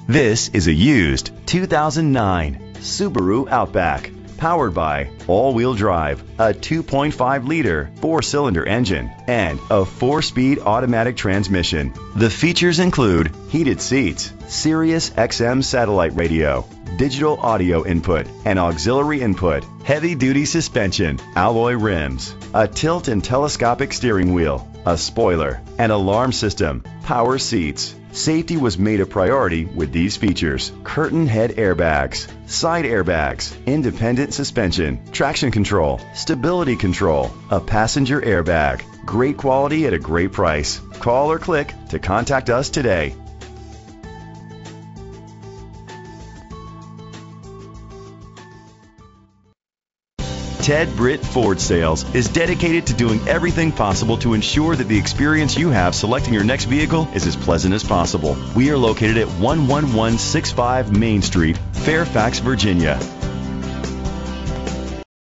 This is a used 2009 Subaru Outback, powered by all-wheel drive, a 2.5-liter four-cylinder engine, and a 4-speed automatic transmission. The features include heated seats, Sirius XM satellite radio, digital audio input and auxiliary input, heavy-duty suspension, alloy rims, a tilt and telescopic steering wheel, a spoiler, an alarm system, power seats. Safety was made a priority with these features: curtain head airbags, side airbags, independent suspension, traction control, stability control, a passenger airbag. Great quality at a great price. Call or click to contact us today. Ted Britt Ford Sales is dedicated to doing everything possible to ensure that the experience you have selecting your next vehicle is as pleasant as possible. We are located at 11165 Main Street, Fairfax, Virginia.